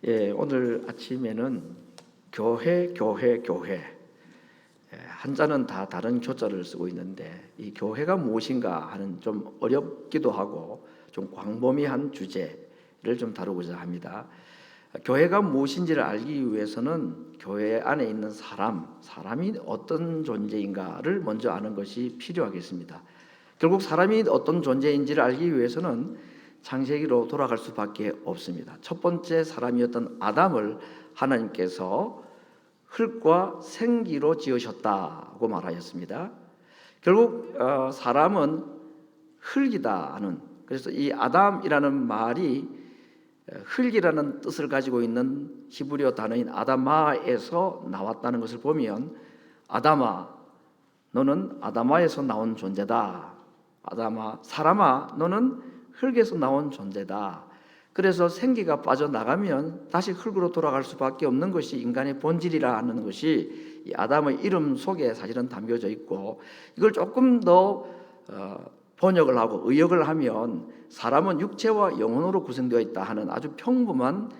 오늘 아침에는 교회 한자는 다 다른 교자를 쓰고 있는데 이 교회가 무엇인가 하는 좀 어렵기도 하고 좀 광범위한 주제를 좀 다루고자 합니다. 교회가 무엇인지를 알기 위해서는 교회 안에 있는 사람이 어떤 존재인가를 먼저 아는 것이 필요하겠습니다. 결국 사람이 어떤 존재인지를 알기 위해서는 창세기로 돌아갈 수밖에 없습니다. 첫 번째 사람이었던 아담을 하나님께서 흙과 생기로 지으셨다고 말하였습니다. 결국 사람은 흙이다 하는, 그래서 이 아담이라는 말이 흙이라는 뜻을 가지고 있는 히브리어 단어인 아다마에서 나왔다는 것을 보면, 아담아 너는 아다마에서 나온 존재다, 아담아 사람아 너는 흙에서 나온 존재다. 그래서 생기가 빠져나가면 다시 흙으로 돌아갈 수밖에 없는 것이 인간의 본질이라 하는 것이 이 아담의 이름 속에 사실은 담겨져 있고, 이걸 조금 더 번역을 하고 의역을 하면 사람은 육체와 영혼으로 구성되어 있다 하는 아주 평범한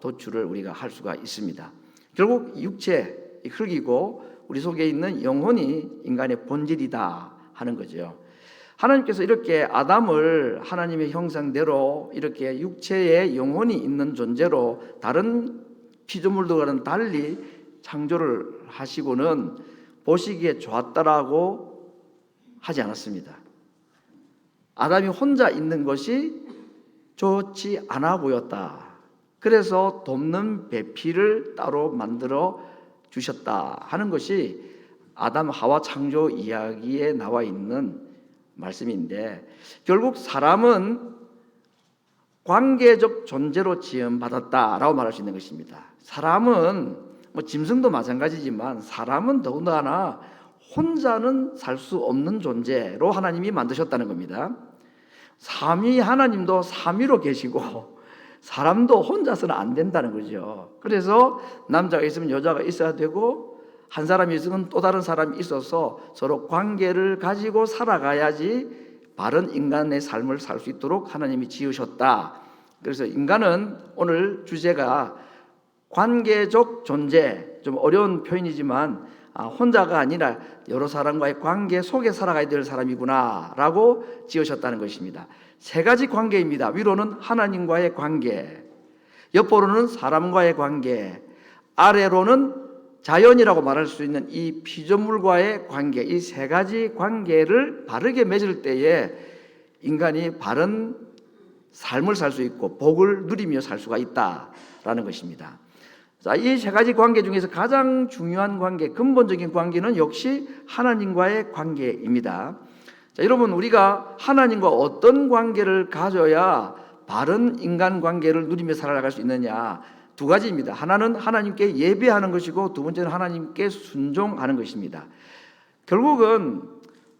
도출을 우리가 할 수가 있습니다. 결국 육체, 흙이고 우리 속에 있는 영혼이 인간의 본질이다 하는 거죠. 하나님께서 이렇게 아담을 하나님의 형상대로 이렇게 육체에 영혼이 있는 존재로 다른 피조물들과는 달리 창조를 하시고는 보시기에 좋았다라고 하지 않았습니다. 아담이 혼자 있는 것이 좋지 않아 보였다. 그래서 돕는 배필을 따로 만들어 주셨다 하는 것이 아담 하와 창조 이야기에 나와 있는 말씀인데, 결국 사람은 관계적 존재로 지음받았다라고 말할 수 있는 것입니다. 사람은 짐승도 마찬가지지만 사람은 더군다나 혼자는 살 수 없는 존재로 하나님이 만드셨다는 겁니다. 삼위 하나님도 삼위로 계시고 사람도 혼자서는 안 된다는 거죠. 그래서 남자가 있으면 여자가 있어야 되고, 한 사람이 있으면 또 다른 사람이 있어서 서로 관계를 가지고 살아가야지 바른 인간의 삶을 살 수 있도록 하나님이 지으셨다. 그래서 인간은 오늘 주제가 관계적 존재, 좀 어려운 표현이지만 혼자가 아니라 여러 사람과의 관계 속에 살아가야 될 사람이구나 라고 지으셨다는 것입니다. 세 가지 관계입니다. 위로는 하나님과의 관계, 옆으로는 사람과의 관계, 아래로는 자연이라고 말할 수 있는 이 피조물과의 관계, 이 세 가지 관계를 바르게 맺을 때에 인간이 바른 삶을 살 수 있고 복을 누리며 살 수가 있다라는 것입니다. 자, 이 세 가지 관계 중에서 가장 중요한 관계, 근본적인 관계는 역시 하나님과의 관계입니다. 자, 여러분, 우리가 하나님과 어떤 관계를 가져야 바른 인간 관계를 누리며 살아갈 수 있느냐? 두 가지입니다. 하나는 하나님께 예배하는 것이고, 두 번째는 하나님께 순종하는 것입니다. 결국은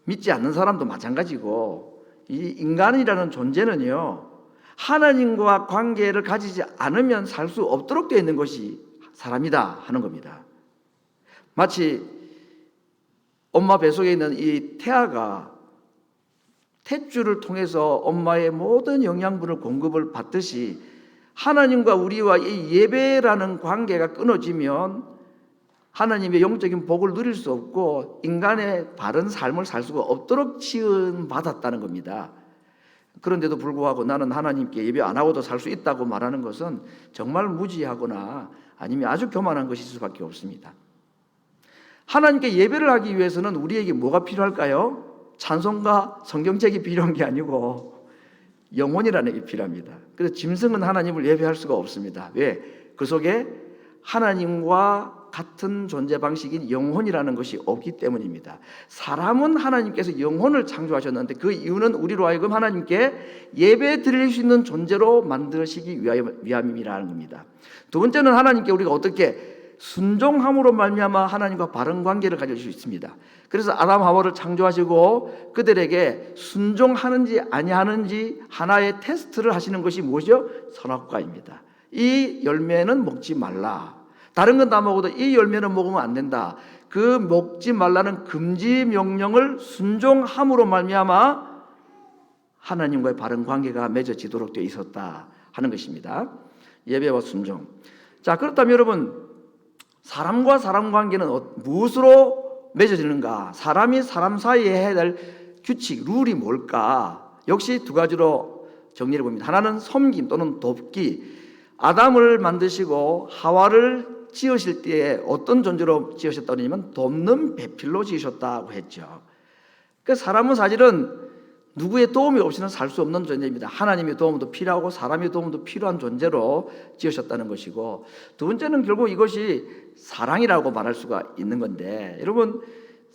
믿지 않는 사람도 마찬가지고, 이 인간이라는 존재는요, 하나님과 관계를 가지지 않으면 살 수 없도록 되어 있는 것이 사람이다 하는 겁니다. 마치 엄마 뱃속에 있는 이 태아가 탯줄을 통해서 엄마의 모든 영양분을 공급을 받듯이, 하나님과 우리와 이 예배라는 관계가 끊어지면 하나님의 영적인 복을 누릴 수 없고 인간의 바른 삶을 살 수가 없도록 지음받았다는 겁니다. 그런데도 불구하고 나는 하나님께 예배 안 하고도 살 수 있다고 말하는 것은 정말 무지하거나 아니면 아주 교만한 것일 수밖에 없습니다. 하나님께 예배를 하기 위해서는 우리에게 뭐가 필요할까요? 찬송과 성경책이 필요한 게 아니고 영혼이라는 게 필요합니다. 그래서 짐승은 하나님을 예배할 수가 없습니다. 왜? 그 속에 하나님과 같은 존재 방식인 영혼이라는 것이 없기 때문입니다. 사람은 하나님께서 영혼을 창조하셨는데 그 이유는 우리로 하여금 하나님께 예배 드릴 수 있는 존재로 만드시기 위함이라는 겁니다. 두 번째는 하나님께 우리가 어떻게 순종함으로 말미암아 하나님과 바른 관계를 가질 수 있습니다. 그래서 아담 하와를 창조하시고 그들에게 순종하는지 아니하는지 하나의 테스트를 하시는 것이 무엇이요? 선악과입니다. 이 열매는 먹지 말라. 다른 건 다 먹어도 이 열매는 먹으면 안 된다. 그 먹지 말라는 금지 명령을 순종함으로 말미암아 하나님과의 바른 관계가 맺어지도록 되어 있었다 하는 것입니다. 예배와 순종. 자, 그렇다면 여러분, 사람과 사람 관계는 무엇으로 맺어지는가? 사람이 사람 사이에 해야 될 규칙, 룰이 뭘까? 역시 두 가지로 정리해 봅니다. 하나는 섬김 또는 돕기. 아담을 만드시고 하와를 지으실 때에 어떤 존재로 지으셨다고 하냐면 돕는 배필로 지으셨다고 했죠. 그 사람은 사실은 누구의 도움이 없이는 살 수 없는 존재입니다. 하나님의 도움도 필요하고 사람의 도움도 필요한 존재로 지으셨다는 것이고, 두 번째는 결국 이것이 사랑이라고 말할 수가 있는 건데, 여러분,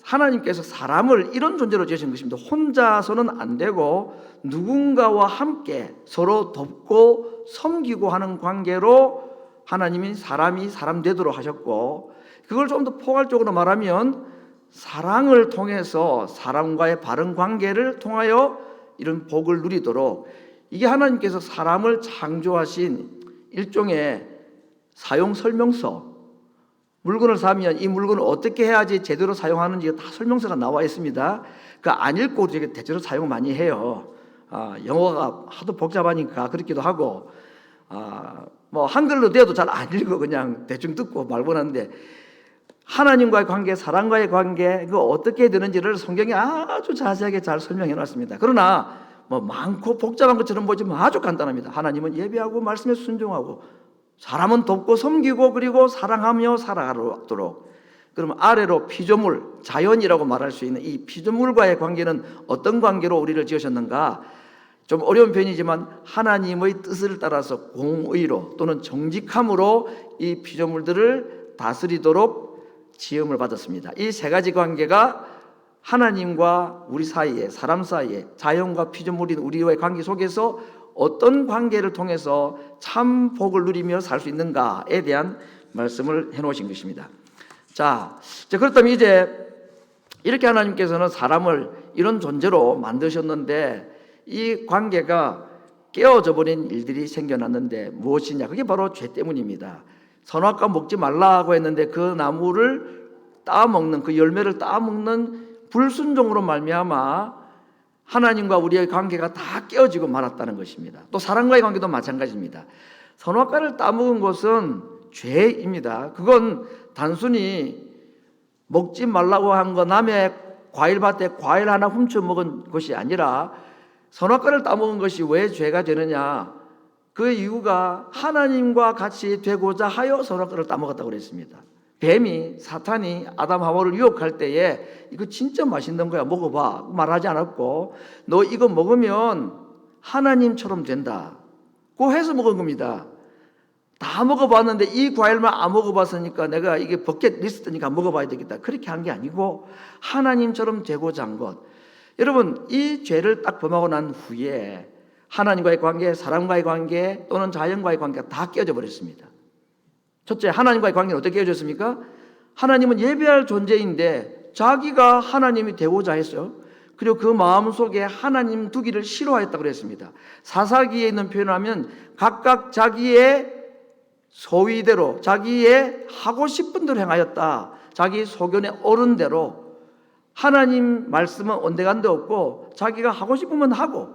하나님께서 사람을 이런 존재로 지으신 것입니다. 혼자서는 안 되고 누군가와 함께 서로 돕고 섬기고 하는 관계로 하나님이 사람이 사람 되도록 하셨고, 그걸 좀 더 포괄적으로 말하면 사랑을 통해서 사람과의 바른 관계를 통하여 이런 복을 누리도록, 이게 하나님께서 사람을 창조하신 일종의 사용 설명서. 물건을 사면 이 물건을 어떻게 해야지 제대로 사용하는지 다 설명서가 나와 있습니다. 그 안 읽고 되게 대체로 사용 많이 해요. 영어가 하도 복잡하니까 그렇기도 하고, 뭐 한글로 돼도 잘 안 읽어. 그냥 대충 듣고 말고 하는데, 하나님과의 관계, 사람과의 관계, 그거 어떻게 되는지를 성경이 아주 자세하게 잘 설명해 놨습니다. 그러나 뭐 많고 복잡한 것처럼 보지만 아주 간단합니다. 하나님은 예배하고 말씀에 순종하고, 사람은 돕고 섬기고, 그리고 사랑하며 살아가도록. 그러면 아래로 피조물, 자연이라고 말할 수 있는 이 피조물과의 관계는 어떤 관계로 우리를 지으셨는가? 좀 어려운 편이지만 하나님의 뜻을 따라서 공의로 또는 정직함으로 이 피조물들을 다스리도록 지음을 받았습니다. 이 세 가지 관계가 하나님과 우리 사이에, 사람 사이에, 자연과 피조물인 우리와의 관계 속에서 어떤 관계를 통해서 참 복을 누리며 살 수 있는가에 대한 말씀을 해놓으신 것입니다. 자, 그렇다면 이제 이렇게 하나님께서는 사람을 이런 존재로 만드셨는데, 이 관계가 깨어져 버린 일들이 생겨났는데 무엇이냐? 그게 바로 죄 때문입니다. 선악과 먹지 말라고 했는데 그 나무를 따먹는, 그 열매를 따먹는 불순종으로 말미암아 하나님과 우리의 관계가 다 깨어지고 말았다는 것입니다. 또 사람과의 관계도 마찬가지입니다. 선악과를 따먹은 것은 죄입니다. 그건 단순히 먹지 말라고 한 거, 남의 과일밭에 과일 하나 훔쳐 먹은 것이 아니라, 선악과를 따먹은 것이 왜 죄가 되느냐? 그 이유가 하나님과 같이 되고자 하여 선악과를 따먹었다고 그랬습니다. 뱀이, 사탄이 아담 하와를 유혹할 때에 이거 진짜 맛있는 거야, 먹어봐 말하지 않았고, 너 이거 먹으면 하나님처럼 된다고 해서 먹은 겁니다. 다 먹어봤는데 이 과일만 안 먹어봤으니까 내가 이게 버킷리스트니까 먹어봐야 되겠다, 그렇게 한 게 아니고 하나님처럼 되고자 한 것. 여러분, 이 죄를 딱 범하고 난 후에 하나님과의 관계, 사람과의 관계 또는 자연과의 관계가 다 깨어져 버렸습니다. 첫째, 하나님과의 관계는 어떻게 깨어졌습니까? 하나님은 예배할 존재인데 자기가 하나님이 되고자 했어요. 그리고 그 마음속에 하나님 두기를 싫어했다고 그랬습니다. 사사기에 있는 표현을 하면 각각 자기의 소위대로, 자기의 하고 싶은 대로 행하였다. 자기 소견의 어른대로. 하나님 말씀은 온데간데 없고 자기가 하고 싶으면 하고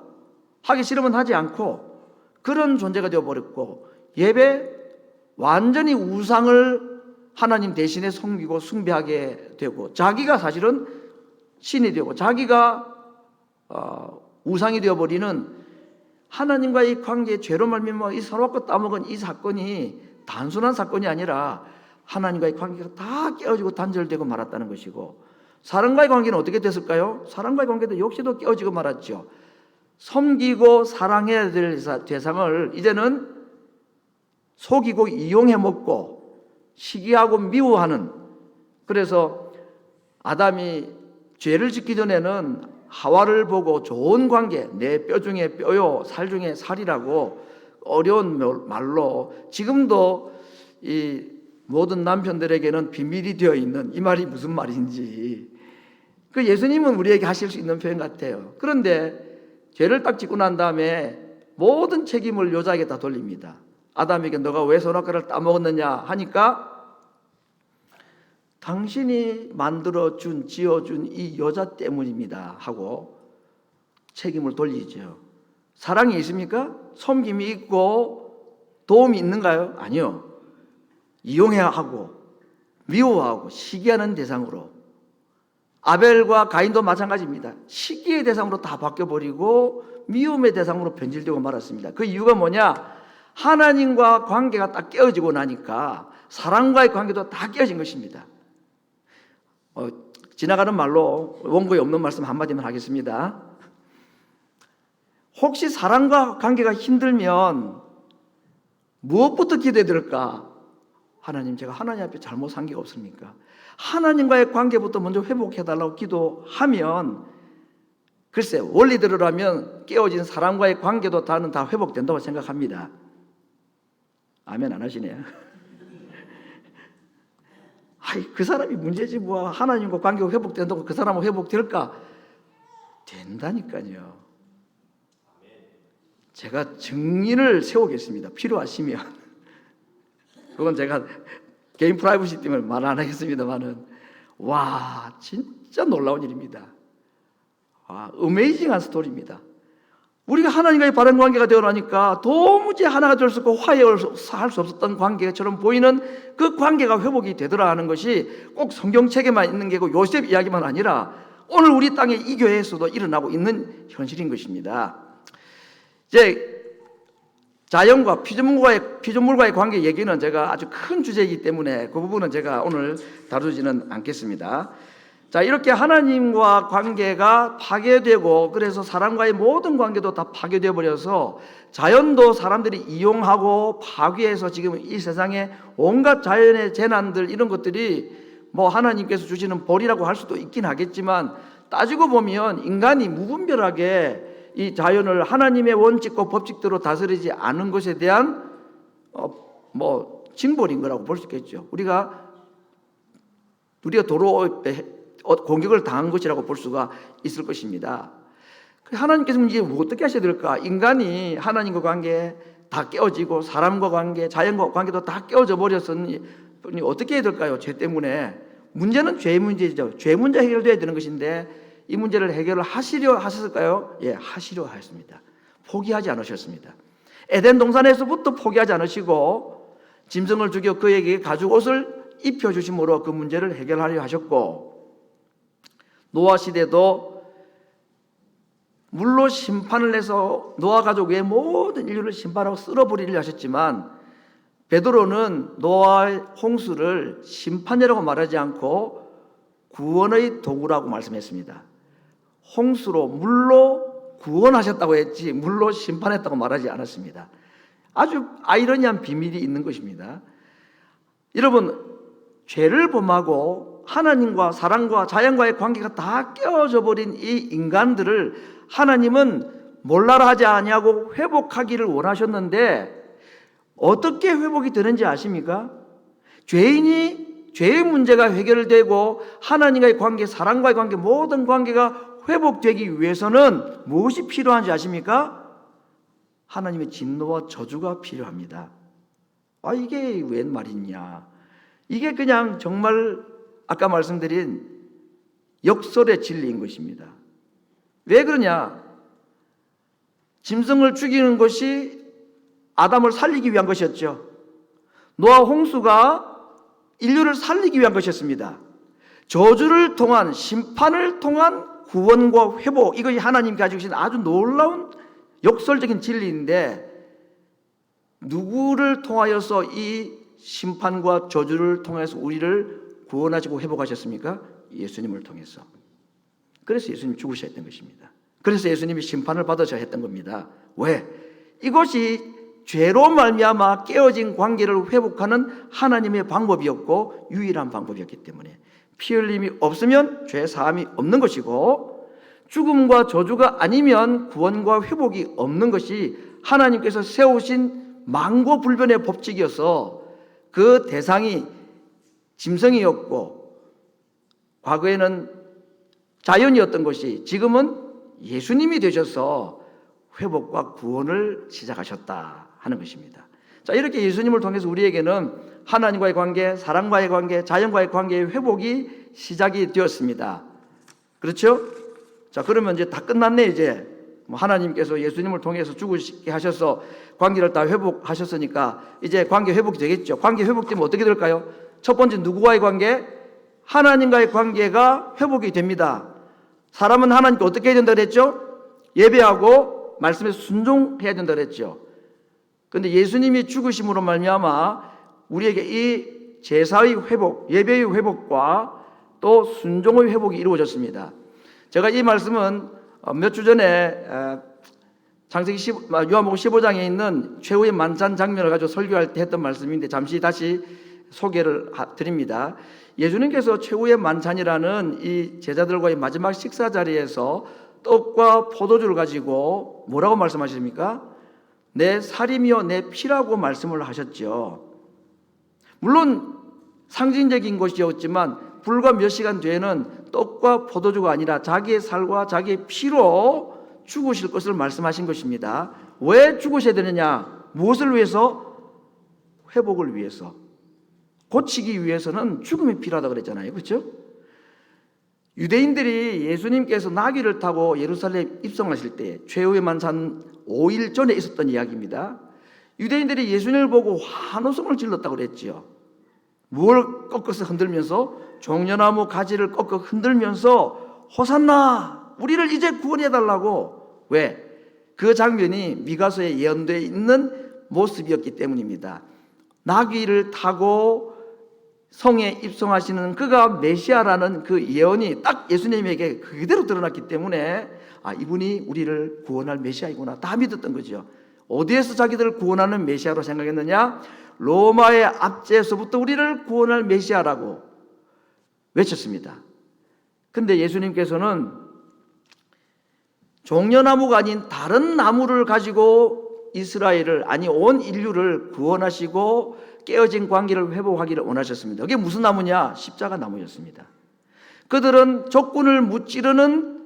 하기 싫으면 하지 않고, 그런 존재가 되어버렸고, 예배 완전히 우상을 하나님 대신에 섬기고 숭배하게 되고, 자기가 사실은 신이 되고 자기가 우상이 되어버리는, 하나님과의 관계의 죄로 말미암아 이 선악과 따먹은 이 사건이 단순한 사건이 아니라 하나님과의 관계가 다 깨어지고 단절되고 말았다는 것이고, 사람과의 관계는 어떻게 됐을까요? 사람과의 관계도 역시도 깨어지고 말았죠. 섬기고 사랑해야 될 대상을 이제는 속이고 이용해 먹고 시기하고 미워하는, 그래서 아담이 죄를 짓기 전에는 하와를 보고 좋은 관계, 내 뼈 중에 뼈요 살 중에 살이라고 어려운 말로, 지금도 이 모든 남편들에게는 비밀이 되어 있는 이 말이 무슨 말인지, 그 예수님은 우리에게 하실 수 있는 표현 같아요. 그런데 죄를 딱 짓고 난 다음에 모든 책임을 여자에게 다 돌립니다. 아담에게 너가 왜 선악과를 따먹었느냐 하니까, 당신이 만들어준, 지어준 이 여자 때문입니다 하고 책임을 돌리죠. 사랑이 있습니까? 섬김이 있고 도움이 있는가요? 아니요. 이용해야 하고 미워하고 시기하는 대상으로, 아벨과 가인도 마찬가지입니다. 시기의 대상으로 다 바뀌어버리고 미움의 대상으로 변질되고 말았습니다. 그 이유가 뭐냐? 하나님과 관계가 딱 깨어지고 나니까 사람과의 관계도 다 깨어진 것입니다. 지나가는 말로 원고에 없는 말씀 한마디만 하겠습니다. 혹시 사람과 관계가 힘들면 무엇부터 기도해야 될까? 하나님, 제가 하나님 앞에 잘못 산 게 없습니까? 하나님과의 관계부터 먼저 회복해달라고 기도하면, 글쎄 원리대로라면 깨어진 사람과의 관계도 다 회복된다고 생각합니다. 아멘 안 하시네요. 그 사람이 문제지 뭐, 하나님과 관계가 회복된다고 그 사람은 회복될까? 된다니까요. 제가 증인을 세우겠습니다. 필요하시면. 그건 제가 개인 프라이버시 때문에 말 안 하겠습니다만은, 와, 진짜 놀라운 일입니다. 어메이징한 스토리입니다. 우리가 하나님과의 바른 관계가 되어나니까 도무지 하나가 될 수 없고 화해할 수 없었던 관계처럼 보이는 그 관계가 회복이 되더라 하는 것이 꼭 성경책에만 있는 게고 요셉 이야기만 아니라 오늘 우리 땅의 이 교회에서도 일어나고 있는 현실인 것입니다. 이제 자연과 피조물과의 관계 얘기는 제가 아주 큰 주제이기 때문에 그 부분은 제가 오늘 다루지는 않겠습니다. 자, 이렇게 하나님과 관계가 파괴되고, 그래서 사람과의 모든 관계도 다 파괴되어 버려서 자연도 사람들이 이용하고 파괴해서 지금 이 세상에 온갖 자연의 재난들, 이런 것들이 뭐 하나님께서 주시는 벌이라고 할 수도 있긴 하겠지만, 따지고 보면 인간이 무분별하게 이 자연을 하나님의 원칙과 법칙대로 다스리지 않은 것에 대한 징벌인 거라고 볼 수 있겠죠. 우리가 도로 공격을 당한 것이라고 볼 수가 있을 것입니다. 하나님께서 이제 어떻게 하셔야 될까? 인간이 하나님과 관계 다 깨어지고 사람과 관계, 자연과 관계도 다 깨어져 버렸으니 어떻게 해야 될까요? 죄 때문에. 문제는 죄의 문제죠. 죄 문제 해결돼야 되는 것인데 이 문제를 해결을 하시려 하셨을까요? 예, 하시려 하셨습니다. 포기하지 않으셨습니다. 에덴 동산에서부터 포기하지 않으시고 짐승을 죽여 그에게 가죽 옷을 입혀주심으로 그 문제를 해결하려 하셨고, 노아 시대도 물로 심판을 해서 노아 가족 외 모든 인류를 심판하고 쓸어버리려 하셨지만, 베드로는 노아의 홍수를 심판이라고 말하지 않고 구원의 도구라고 말씀했습니다. 홍수로, 물로 구원하셨다고 했지 물로 심판했다고 말하지 않았습니다. 아주 아이러니한 비밀이 있는 것입니다. 여러분, 죄를 범하고 하나님과 사람과 자연과의 관계가 다 깨어져 버린 이 인간들을 하나님은 몰라라 하지 아니하고 회복하기를 원하셨는데, 어떻게 회복이 되는지 아십니까? 죄의 문제가 해결되고 하나님과의 관계, 사람과의 관계, 모든 관계가 회복되기 위해서는 무엇이 필요한지 아십니까? 하나님의 진노와 저주가 필요합니다. 이게 웬 말이냐? 이게 그냥 정말 아까 말씀드린 역설의 진리인 것입니다. 왜 그러냐? 짐승을 죽이는 것이 아담을 살리기 위한 것이었죠. 노아 홍수가 인류를 살리기 위한 것이었습니다. 저주를 통한, 심판을 통한 구원과 회복, 이것이 하나님 가지고 계신 아주 놀라운 역설적인 진리인데, 누구를 통하여서 이 심판과 저주를 통해서 우리를 구원하시고 회복하셨습니까? 예수님을 통해서. 그래서 예수님이 죽으셔야 했던 것입니다. 그래서 예수님이 심판을 받으셔야 했던 겁니다. 왜? 이것이 죄로 말미암아 깨어진 관계를 회복하는 하나님의 방법이었고 유일한 방법이었기 때문에, 피 흘림이 없으면 죄 사함이 없는 것이고, 죽음과 저주가 아니면 구원과 회복이 없는 것이 하나님께서 세우신 만고불변의 법칙이어서, 그 대상이 짐승이었고 과거에는 자연이었던 것이 지금은 예수님이 되셔서 회복과 구원을 시작하셨다 하는 것입니다. 자, 이렇게 예수님을 통해서 우리에게는 하나님과의 관계, 사람과의 관계, 자연과의 관계의 회복이 시작이 되었습니다. 그렇죠? 자, 그러면 이제 다 끝났네. 이제 하나님께서 예수님을 통해서 죽으시게 하셔서 관계를 다 회복하셨으니까 이제 관계 회복이 되겠죠. 관계 회복되면 어떻게 될까요? 첫 번째 누구와의 관계? 하나님과의 관계가 회복이 됩니다. 사람은 하나님께 어떻게 해야 된다 그랬죠? 예배하고 말씀에 순종해야 된다 그랬죠. 그런데 예수님이 죽으심으로 말미암아 우리에게 이 제사의 회복, 예배의 회복과 또 순종의 회복이 이루어졌습니다. 제가 이 말씀은 몇 주 전에 창세기 요한복음 15장에 있는 최후의 만찬 장면을 가지고 설교할 때 했던 말씀인데 잠시 다시 소개를 드립니다. 예수님께서 최후의 만찬이라는 이 제자들과의 마지막 식사 자리에서 떡과 포도주를 가지고 뭐라고 말씀하십니까? 내 살이며 내 피라고 말씀을 하셨죠. 물론 상징적인 것이었지만 불과 몇 시간 뒤에는 떡과 포도주가 아니라 자기의 살과 자기의 피로 죽으실 것을 말씀하신 것입니다. 왜 죽으셔야 되느냐? 무엇을 위해서? 회복을 위해서. 고치기 위해서는 죽음이 필요하다고 그랬잖아요. 그렇죠? 유대인들이 예수님께서 나귀를 타고 예루살렘 입성하실 때 최후의 만찬 5일 전에 있었던 이야기입니다. 유대인들이 예수님을 보고 환호성을 질렀다고 그랬지요. 뭘 꺾어서 흔들면서? 종려나무 가지를 꺾어 흔들면서 호산나 우리를 이제 구원해달라고. 왜? 그 장면이 미가서에 예언되어 있는 모습이었기 때문입니다. 나귀를 타고 성에 입성하시는 그가 메시아라는 그 예언이 딱 예수님에게 그대로 드러났기 때문에 이분이 우리를 구원할 메시아이구나 다 믿었던 거죠. 어디에서 자기들을 구원하는 메시아로 생각했느냐? 로마의 압제에서부터 우리를 구원할 메시아라고 외쳤습니다. 근데 예수님께서는 종려나무가 아닌 다른 나무를 가지고 이스라엘을 온 인류를 구원하시고 깨어진 관계를 회복하기를 원하셨습니다. 그게 무슨 나무냐? 십자가 나무였습니다. 그들은 적군을 무찌르는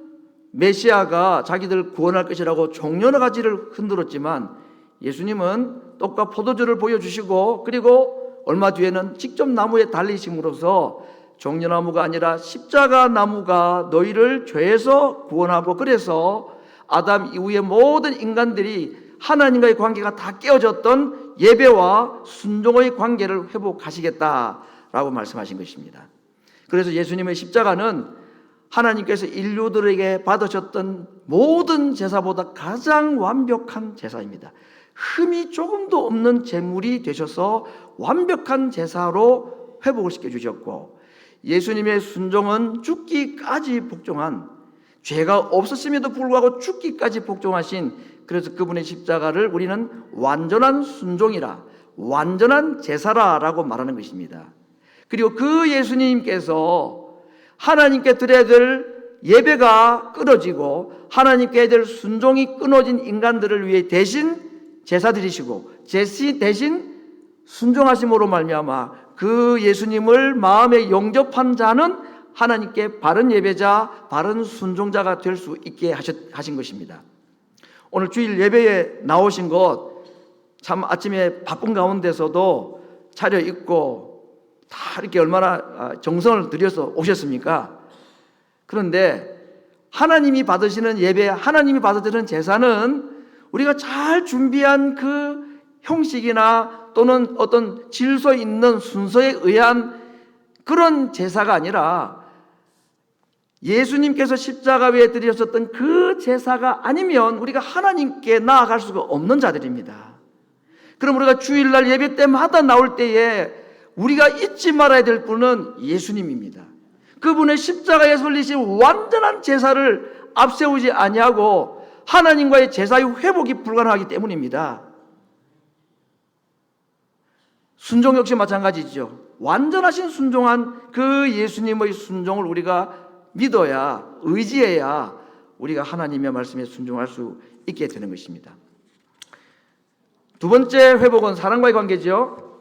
메시아가 자기들 구원할 것이라고 종려나가지를 흔들었지만 예수님은 떡과 포도주를 보여주시고 그리고 얼마 뒤에는 직접 나무에 달리심으로써 종려나무가 아니라 십자가 나무가 너희를 죄에서 구원하고 그래서 아담 이후의 모든 인간들이 하나님과의 관계가 다 깨어졌던 예배와 순종의 관계를 회복하시겠다라고 말씀하신 것입니다. 그래서 예수님의 십자가는 하나님께서 인류들에게 받으셨던 모든 제사보다 가장 완벽한 제사입니다. 흠이 조금도 없는 제물이 되셔서 완벽한 제사로 회복을 시켜주셨고 예수님의 순종은 죽기까지 복종한 죄가 없었음에도 불구하고 죽기까지 복종하신 그래서 그분의 십자가를 우리는 완전한 순종이라 완전한 제사라라고 말하는 것입니다. 그리고 그 예수님께서 하나님께 드려야 될 예배가 끊어지고 하나님께 될 순종이 끊어진 인간들을 위해 대신 제사 드리시고 대신 순종하심으로 말미암아 그 예수님을 마음에 영접한 자는 하나님께 바른 예배자, 바른 순종자가 될 수 있게 하신 것입니다. 오늘 주일 예배에 나오신 것 참 아침에 바쁜 가운데서도 차려입고 다 이렇게 얼마나 정성을 들여서 오셨습니까? 그런데 하나님이 받으시는 예배, 하나님이 받으시는 제사는 우리가 잘 준비한 그 형식이나 또는 어떤 질서 있는 순서에 의한 그런 제사가 아니라 예수님께서 십자가 위에 드리셨던 그 제사가 아니면 우리가 하나님께 나아갈 수가 없는 자들입니다. 그럼 우리가 주일날 예배 때마다 나올 때에 우리가 잊지 말아야 될 분은 예수님입니다. 그분의 십자가에 설리신 완전한 제사를 앞세우지 아니하고 하나님과의 제사의 회복이 불가능하기 때문입니다. 순종 역시 마찬가지죠. 완전하신 순종한 그 예수님의 순종을 우리가 믿어야, 의지해야 우리가 하나님의 말씀에 순종할 수 있게 되는 것입니다. 두 번째 회복은 사랑과의 관계죠.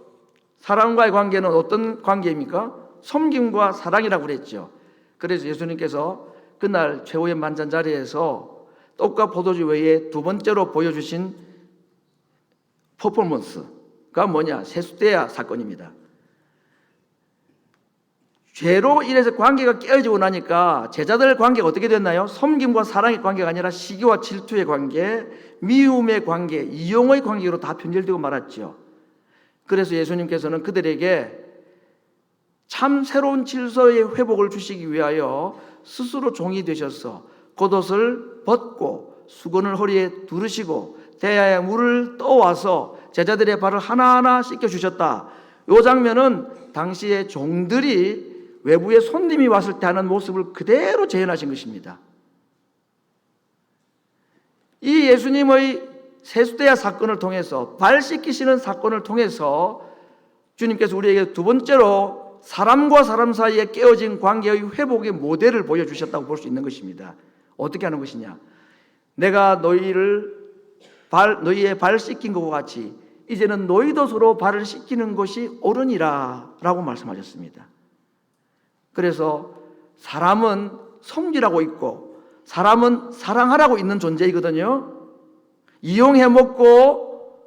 사랑과의 관계는 어떤 관계입니까? 섬김과 사랑이라고 그랬죠. 그래서 예수님께서 그날 최후의 만찬 자리에서 떡과 포도주 외에 두 번째로 보여주신 퍼포먼스가 뭐냐? 세숫대야 사건입니다. 죄로 인해서 관계가 깨어지고 나니까 제자들 관계가 어떻게 됐나요? 섬김과 사랑의 관계가 아니라 시기와 질투의 관계, 미움의 관계, 이용의 관계로 다 변질되고 말았죠. 그래서 예수님께서는 그들에게 참 새로운 질서의 회복을 주시기 위하여 스스로 종이 되셔서 겉옷을 벗고 수건을 허리에 두르시고 대야에 물을 떠와서 제자들의 발을 하나하나 씻겨주셨다. 이 장면은 당시에 종들이 외부에 손님이 왔을 때 하는 모습을 그대로 재현하신 것입니다. 이 예수님의 세수대야 사건을 통해서, 발 씻기시는 사건을 통해서 주님께서 우리에게 두 번째로 사람과 사람 사이에 깨어진 관계의 회복의 모델을 보여주셨다고 볼 수 있는 것입니다. 어떻게 하는 것이냐? 내가 너희의 발 씻긴 것과 같이 이제는 너희도 서로 발을 씻기는 것이 옳으니라 라고 말씀하셨습니다. 그래서 사람은 섬기라고 있고 사람은 사랑하라고 있는 존재이거든요. 이용해 먹고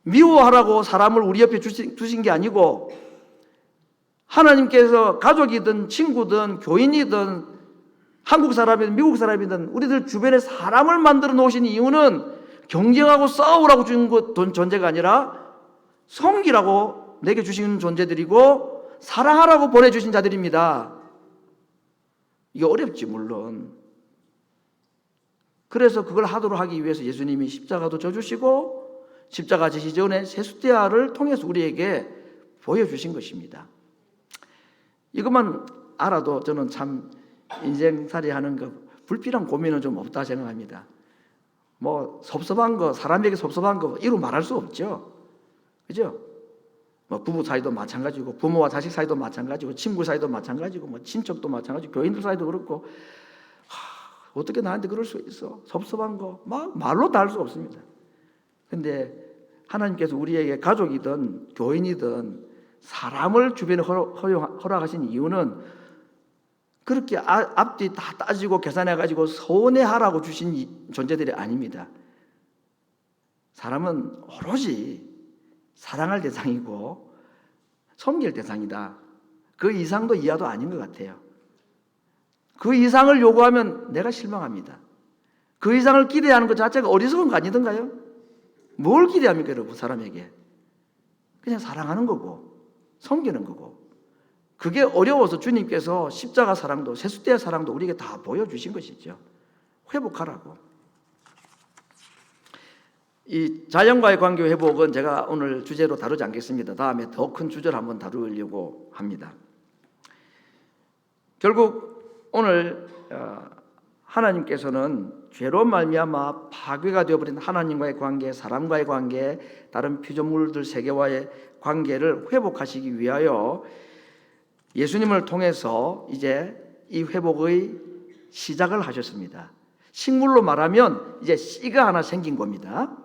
미워하라고 사람을 우리 옆에 두신 게 아니고, 하나님께서 가족이든 친구든 교인이든 한국 사람이든 미국 사람이든 우리들 주변에 사람을 만들어 놓으신 이유는 경쟁하고 싸우라고 준 존재가 아니라 섬기라고 내게 주신 존재들이고 사랑하라고 보내주신 자들입니다. 이게 어렵지 물론. 그래서 그걸 하도록 하기 위해서 예수님이 십자가도 져주시고 십자가 지시 전에 세수대야를 통해서 우리에게 보여주신 것입니다. 이것만 알아도 저는 참 인생살이 하는 거 불필요한 고민은 좀 없다 생각합니다. 뭐 섭섭한 거, 사람에게 섭섭한 거 이루 말할 수 없죠. 그죠? 뭐 부부 사이도 마찬가지고 부모와 자식 사이도 마찬가지고 친구 사이도 마찬가지고 뭐 친척도 마찬가지고 교인들 사이도 그렇고, 어떻게 나한테 그럴 수 있어? 섭섭한 거 막 말로 다 할 수 없습니다. 근데 하나님께서 우리에게 가족이든 교인이든 사람을 주변에 허락하신 이유는 그렇게 앞뒤 다 따지고 계산해가지고 서운해하라고 주신 존재들이 아닙니다. 사람은 오로지 사랑할 대상이고 섬길 대상이다. 그 이상도 이하도 아닌 것 같아요. 그 이상을 요구하면 내가 실망합니다. 그 이상을 기대하는 것 자체가 어리석은 거 아니던가요? 뭘 기대합니까 여러분? 사람에게 그냥 사랑하는 거고 섬기는 거고, 그게 어려워서 주님께서 십자가 사랑도 세수대의 사랑도 우리에게 다 보여주신 것이죠. 회복하라고. 이 자연과의 관계 회복은 제가 오늘 주제로 다루지 않겠습니다. 다음에 더 큰 주제를 한번 다루려고 합니다. 결국 오늘 하나님께서는 죄로 말미암아 파괴가 되어버린 하나님과의 관계, 사람과의 관계, 다른 피조물들 세계와의 관계를 회복하시기 위하여 예수님을 통해서 이제 이 회복의 시작을 하셨습니다. 식물로 말하면 이제 씨가 하나 생긴 겁니다.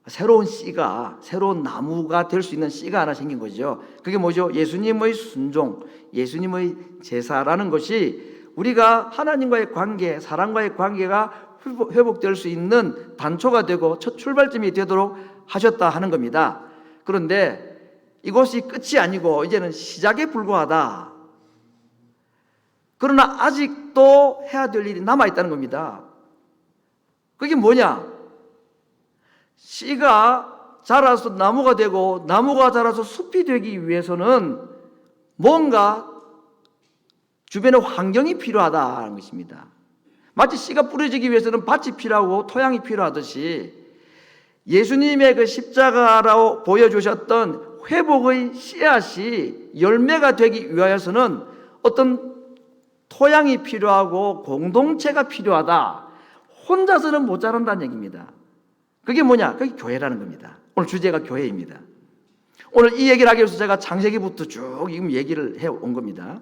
새로운 씨가, 새로운 나무가 될 수 있는 씨가 하나 생긴 거죠. 그게 뭐죠? 예수님의 순종, 예수님의 제사라는 것이 우리가 하나님과의 관계, 사람과의 관계가 회복될 수 있는 단초가 되고 첫 출발점이 되도록 하셨다 하는 겁니다. 그런데 이것이 끝이 아니고 이제는 시작에 불과하다. 그러나 아직도 해야 될 일이 남아있다는 겁니다. 그게 뭐냐? 씨가 자라서 나무가 되고 나무가 자라서 숲이 되기 위해서는 뭔가 주변의 환경이 필요하다는 것입니다. 마치 씨가 뿌려지기 위해서는 밭이 필요하고 토양이 필요하듯이 예수님의 그 십자가라고 보여주셨던 회복의 씨앗이 열매가 되기 위하여서는 어떤 토양이 필요하고 공동체가 필요하다. 혼자서는 못 자란다는 얘기입니다. 그게 뭐냐? 그게 교회라는 겁니다. 오늘 주제가 교회입니다. 오늘 이 얘기를 하기 위해서 제가 창세기부터 쭉 얘기를 해온 겁니다.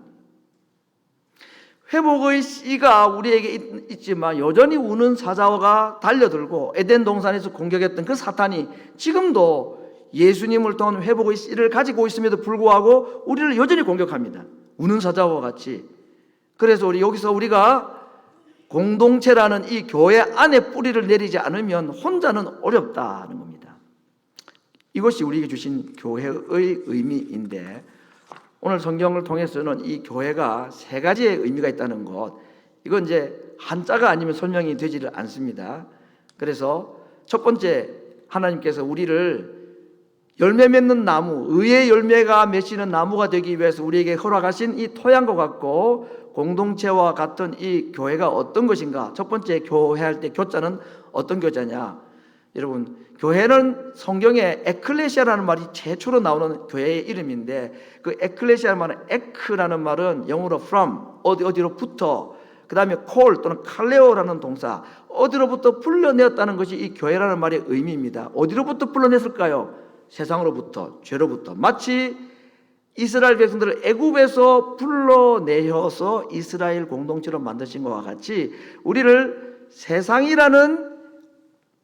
회복의 씨가 우리에게 있지만 여전히 우는 사자가 달려들고 에덴 동산에서 공격했던 그 사탄이 지금도 예수님을 통한 회복의 씨를 가지고 있음에도 불구하고 우리를 여전히 공격합니다. 우는 사자와 같이. 그래서 여기서 우리가 공동체라는 이 교회 안에 뿌리를 내리지 않으면 혼자는 어렵다는 겁니다. 이것이 우리에게 주신 교회의 의미인데, 오늘 성경을 통해서는 이 교회가 세 가지의 의미가 있다는 것, 이건 이제 한자가 아니면 설명이 되지를 않습니다. 그래서 첫 번째, 하나님께서 우리를 열매 맺는 나무, 의의 열매가 맺히는 나무가 되기 위해서 우리에게 허락하신 이 토양과 같고 공동체와 같은 이 교회가 어떤 것인가? 첫 번째, 교회할 때 교자는 어떤 교자냐? 여러분, 교회는 성경에 에클레시아라는 말이 최초로 나오는 교회의 이름인데, 그 에클레시아라는 말은 에크라는 말은 영어로 from, 어디로부터, 그 다음에 콜 또는 칼레오라는 동사, 어디로부터 불러내었다는 것이 이 교회라는 말의 의미입니다. 어디로부터 불러냈을까요? 세상으로부터, 죄로부터. 마치 이스라엘 백성들을 애굽에서 불러내어서 이스라엘 공동체로 만드신 것과 같이 우리를 세상이라는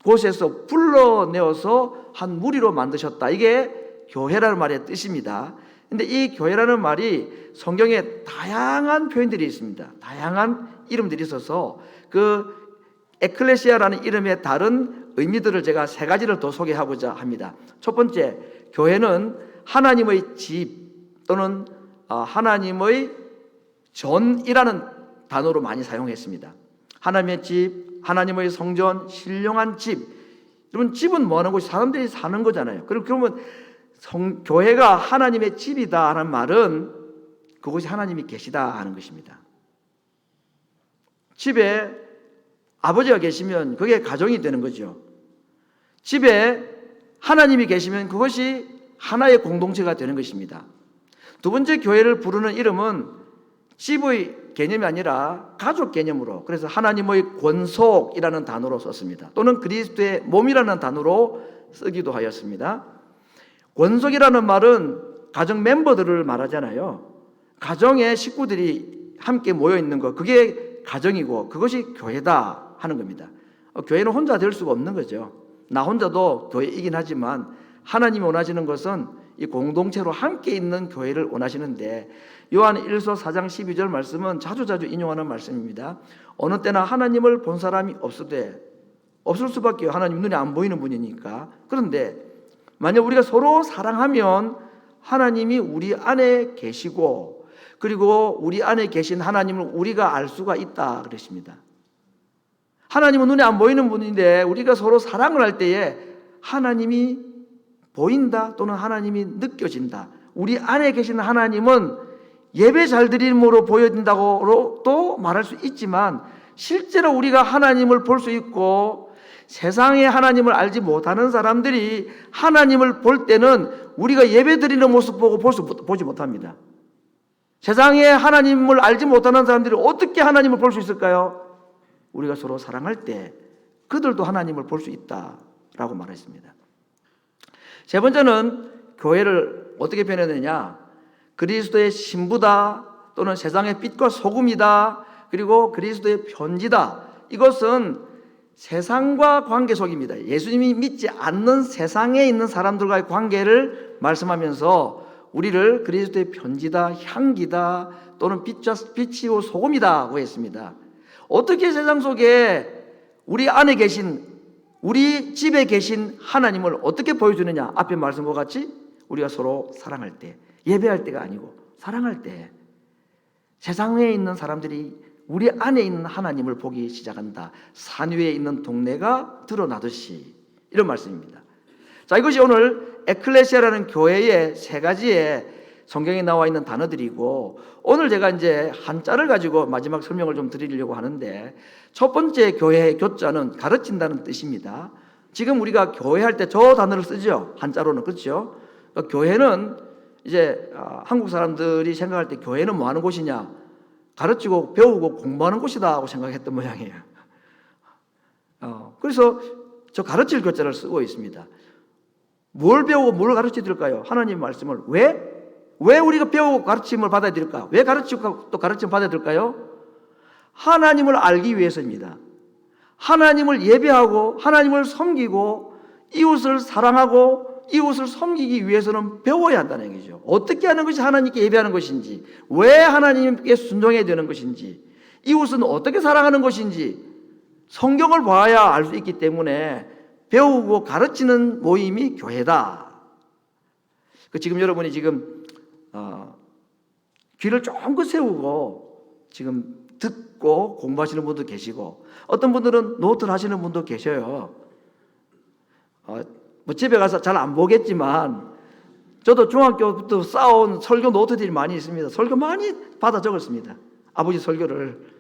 곳에서 불러내어서 한 무리로 만드셨다. 이게 교회라는 말의 뜻입니다. 근데 이 교회라는 말이 성경에 다양한 표현들이 있습니다. 다양한 이름들이 있어서 그 에클레시아라는 이름의 다른 의미들을 제가 세 가지를 더 소개하고자 합니다. 첫 번째, 교회는 하나님의 집 또는 하나님의 전이라는 단어로 많이 사용했습니다. 하나님의 집, 하나님의 성전, 신령한 집. 여러분, 집은 뭐 하는 곳이? 사람들이 사는 거잖아요. 그러면 교회가 하나님의 집이다 하는 말은 그곳이 하나님이 계시다 하는 것입니다. 집에 아버지가 계시면 그게 가정이 되는 거죠. 집에 하나님이 계시면 그것이 하나의 공동체가 되는 것입니다. 두 번째, 교회를 부르는 이름은 집의 개념이 아니라 가족 개념으로, 그래서 하나님의 권속이라는 단어로 썼습니다. 또는 그리스도의 몸이라는 단어로 쓰기도 하였습니다. 권속이라는 말은 가정 멤버들을 말하잖아요. 가정의 식구들이 함께 모여 있는 것, 그게 가정이고 그것이 교회다 하는 겁니다. 교회는 혼자 될 수가 없는 거죠. 나 혼자도 교회이긴 하지만 하나님이 원하시는 것은 이 공동체로 함께 있는 교회를 원하시는데, 요한 1서 4장 12절 말씀은 자주 인용하는 말씀입니다. 어느 때나 하나님을 본 사람이 없을 수밖에, 하나님 눈에 안 보이는 분이니까. 그런데 만약 우리가 서로 사랑하면 하나님이 우리 안에 계시고, 그리고 우리 안에 계신 하나님을 우리가 알 수가 있다 그랬습니다. 하나님은 눈에 안 보이는 분인데 우리가 서로 사랑을 할 때에 하나님이 보인다 또는 하나님이 느껴진다. 우리 안에 계신 하나님은 예배 잘 드림으로 보여진다고 또 말할 수 있지만, 실제로 우리가 하나님을 볼 수 있고 세상에 하나님을 알지 못하는 사람들이 하나님을 볼 때는 우리가 예배 드리는 모습 보고 보지 못합니다. 세상에 하나님을 알지 못하는 사람들이 어떻게 하나님을 볼 수 있을까요? 우리가 서로 사랑할 때 그들도 하나님을 볼 수 있다라고 말했습니다. 세 번째는 교회를 어떻게 표현했느냐? 그리스도의 신부다, 또는 세상의 빛과 소금이다, 그리고 그리스도의 편지다. 이것은 세상과 관계 속입니다. 예수님이 믿지 않는 세상에 있는 사람들과의 관계를 말씀하면서 우리를 그리스도의 편지다, 향기다, 또는 빛이요 소금이다고 했습니다. 어떻게 세상 속에 우리 안에 계신, 우리 집에 계신 하나님을 어떻게 보여주느냐? 앞에 말씀과 같이 우리가 서로 사랑할 때, 예배할 때가 아니고 사랑할 때 세상에 있는 사람들이 우리 안에 있는 하나님을 보기 시작한다. 산 위에 있는 동네가 드러나듯이, 이런 말씀입니다. 자, 이것이 오늘 에클레시아라는 교회의 세 가지의 성경에 나와 있는 단어들이고, 오늘 제가 이제 한자를 가지고 마지막 설명을 좀 드리려고 하는데, 첫 번째 교회의 교자는 가르친다는 뜻입니다. 지금 우리가 교회할 때 저 단어를 쓰죠. 한자로는. 그렇죠? 그러니까 교회는 이제 한국 사람들이 생각할 때 교회는 뭐 하는 곳이냐? 가르치고 배우고 공부하는 곳이다 하고 생각했던 모양이에요. 그래서 저 가르칠 교자를 쓰고 있습니다. 뭘 배우고 뭘 가르쳐 드릴까요? 하나님 말씀을 왜 우리가 배우고 가르침을 받아야 될까? 왜 가르치고 또 가르침을 받아야 될까요? 하나님을 알기 위해서입니다. 하나님을 예배하고 하나님을 섬기고 이웃을 사랑하고 이웃을 섬기기 위해서는 배워야 한다는 얘기죠. 어떻게 하는 것이 하나님께 예배하는 것인지, 왜 하나님께 순종해야 되는 것인지, 이웃은 어떻게 사랑하는 것인지 성경을 봐야 알 수 있기 때문에 배우고 가르치는 모임이 교회다. 지금 여러분이 지금 귀를 쫑긋 세우고 지금 듣고 공부하시는 분도 계시고, 어떤 분들은 노트를 하시는 분도 계셔요. 뭐 집에 가서 잘 안 보겠지만 저도 중학교부터 쌓아온 설교 노트들이 많이 있습니다. 설교 많이 받아 적었습니다. 아버지 설교를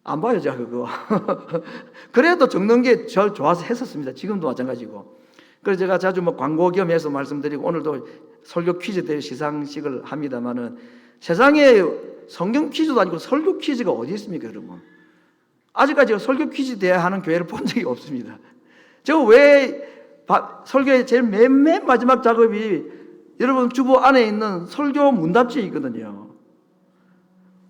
안 봐요, 제가 그거. 그래도 적는 게 저 좋아서 했었습니다. 지금도 마찬가지고. 그래서 제가 자주 뭐 광고 겸해서 말씀드리고, 오늘도 설교 퀴즈 대회 시상식을 합니다만은, 세상에 성경 퀴즈도 아니고 설교 퀴즈가 어디 있습니까, 여러분? 아직까지 설교 퀴즈 대회 하는 교회를 본 적이 없습니다. 제가 왜 설교의 제일 맨 마지막 작업이 여러분 주보 안에 있는 설교 문답지이거든요.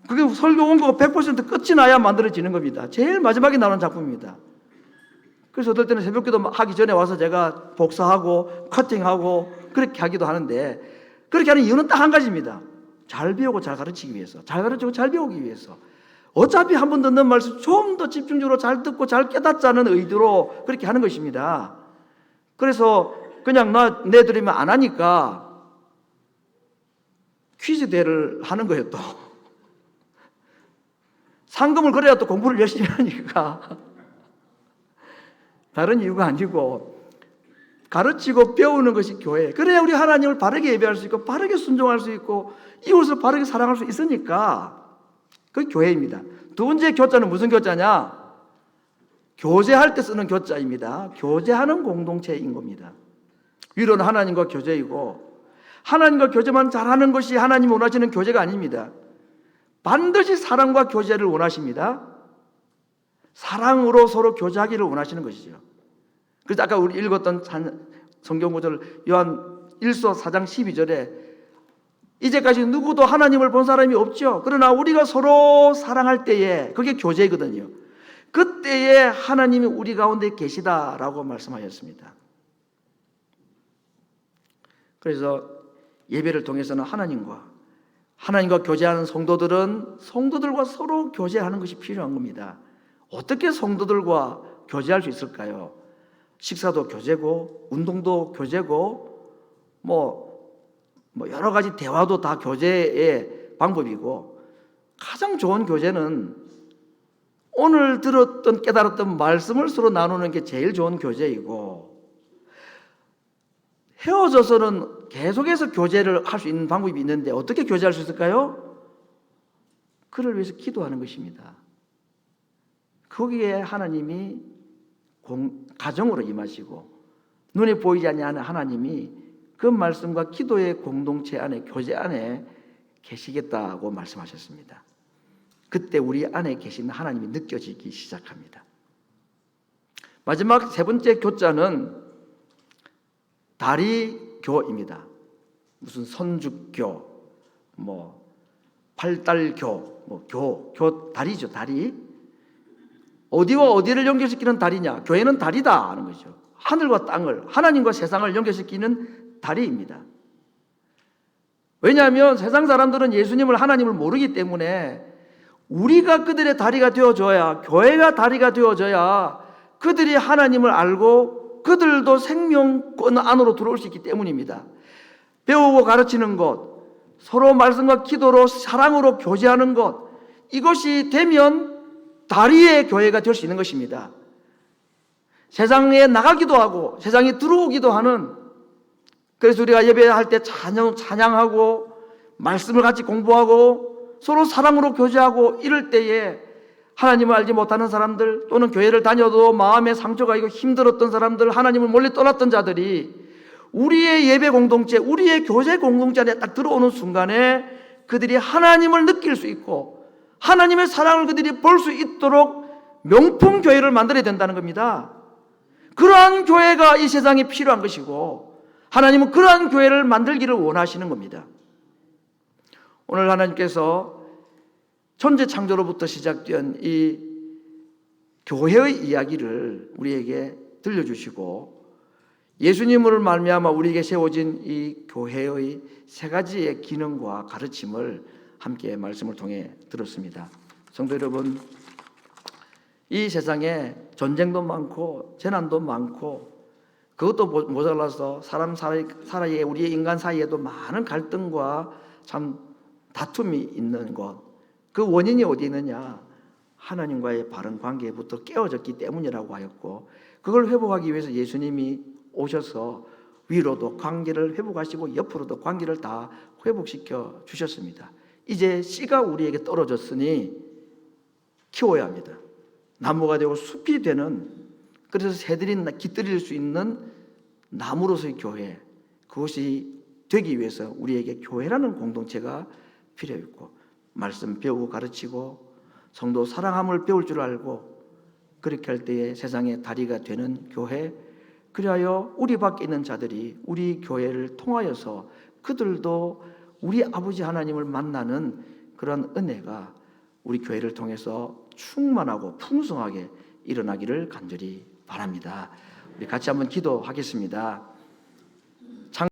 그게 설교 원고가 100% 끝이 나야 만들어지는 겁니다. 제일 마지막에 나오는 작품입니다. 그래서 어떨 때는 새벽기도 하기 전에 와서 제가 복사하고 커팅하고 그렇게 하기도 하는데, 그렇게 하는 이유는 딱 한 가지입니다. 잘 배우고 잘 가르치기 위해서, 잘 가르치고 잘 배우기 위해서. 어차피 한 번 듣는 말씀 좀 더 집중적으로 잘 듣고 잘 깨닫자는 의도로 그렇게 하는 것입니다. 그래서 그냥 나 내드리면 안 하니까 퀴즈 대회를 하는 거예요. 또 상금을 그래야 또 공부를 열심히 하니까. 다른 이유가 아니고, 가르치고 배우는 것이 교회. 그래야 우리 하나님을 바르게 예배할 수 있고 바르게 순종할 수 있고 이웃을 바르게 사랑할 수 있으니까 그게 교회입니다. 두 번째 교자는 무슨 교자냐? 교제할 때 쓰는 교자입니다. 교제하는 공동체인 겁니다. 위로는 하나님과 교제이고, 하나님과 교제만 잘하는 것이 하나님이 원하시는 교제가 아닙니다. 반드시 사랑과 교제를 원하십니다. 사랑으로 서로 교제하기를 원하시는 것이죠. 그래서 아까 우리 읽었던 성경 구절 요한 1서 4장 12절에 이제까지 누구도 하나님을 본 사람이 없죠. 그러나 우리가 서로 사랑할 때에, 그게 교제거든요. 그때에 하나님이 우리 가운데 계시다라고 말씀하셨습니다. 그래서 예배를 통해서는 하나님과 교제하는 성도들은 성도들과 서로 교제하는 것이 필요한 겁니다. 어떻게 성도들과 교제할 수 있을까요? 식사도 교제고, 운동도 교제고, 뭐 여러 가지 대화도 다 교제의 방법이고, 가장 좋은 교제는 오늘 들었던 깨달았던 말씀을 서로 나누는 게 제일 좋은 교제이고, 헤어져서는 계속해서 교제를 할 수 있는 방법이 있는데 어떻게 교제할 수 있을까요? 그를 위해서 기도하는 것입니다. 거기에 하나님이 가정으로 임하시고, 눈에 보이지 않는 하나님이 그 말씀과 기도의 공동체 안에, 교제 안에 계시겠다고 말씀하셨습니다. 그때 우리 안에 계신 하나님이 느껴지기 시작합니다. 마지막 세 번째 교자는 다리교입니다. 무슨 선죽교, 팔달교, 다리죠, 다리. 어디와 어디를 연결시키는 다리냐? 교회는 다리다 하는 거죠. 하늘과 땅을, 하나님과 세상을 연결시키는 다리입니다. 왜냐하면 세상 사람들은 예수님을, 하나님을 모르기 때문에 우리가 그들의 다리가 되어줘야, 교회가 다리가 되어줘야 그들이 하나님을 알고 그들도 생명권 안으로 들어올 수 있기 때문입니다. 배우고 가르치는 것, 서로 말씀과 기도로 사랑으로 교제하는 것, 이것이 되면 다리의 교회가 될 수 있는 것입니다. 세상에 나가기도 하고 세상에 들어오기도 하는, 그래서 우리가 예배할 때 찬양하고 말씀을 같이 공부하고 서로 사랑으로 교제하고 이럴 때에 하나님을 알지 못하는 사람들, 또는 교회를 다녀도 마음에 상처가 있고 힘들었던 사람들, 하나님을 멀리 떠났던 자들이 우리의 예배 공동체, 우리의 교제 공동체 안에 딱 들어오는 순간에 그들이 하나님을 느낄 수 있고 하나님의 사랑을 그들이 볼 수 있도록 명품 교회를 만들어야 된다는 겁니다. 그러한 교회가 이 세상에 필요한 것이고, 하나님은 그러한 교회를 만들기를 원하시는 겁니다. 오늘 하나님께서 천지 창조로부터 시작된 이 교회의 이야기를 우리에게 들려주시고, 예수님을 말미암아 우리에게 세워진 이 교회의 세 가지의 기능과 가르침을 함께 말씀을 통해 들었습니다. 성도 여러분, 이 세상에 전쟁도 많고 재난도 많고 그것도 모자라서 사람 사이에, 우리의 인간 사이에도 많은 갈등과 참 다툼이 있는 것, 그 원인이 어디 있느냐? 하나님과의 바른 관계부터 깨어졌기 때문이라고 하였고, 그걸 회복하기 위해서 예수님이 오셔서 위로도 관계를 회복하시고 옆으로도 관계를 다 회복시켜 주셨습니다. 이제 씨가 우리에게 떨어졌으니 키워야 합니다. 나무가 되고 숲이 되는, 그래서 새들이 깃들일 수 있는 나무로서의 교회, 그것이 되기 위해서 우리에게 교회라는 공동체가 필요 있고, 말씀 배우고 가르치고 성도 사랑함을 배울 줄 알고, 그렇게 할 때에 세상의 다리가 되는 교회, 그리하여 우리 밖에 있는 자들이 우리 교회를 통하여서 그들도 우리 아버지 하나님을 만나는 그런 은혜가 우리 교회를 통해서 충만하고 풍성하게 일어나기를 간절히 바랍니다. 우리 같이 한번 기도하겠습니다.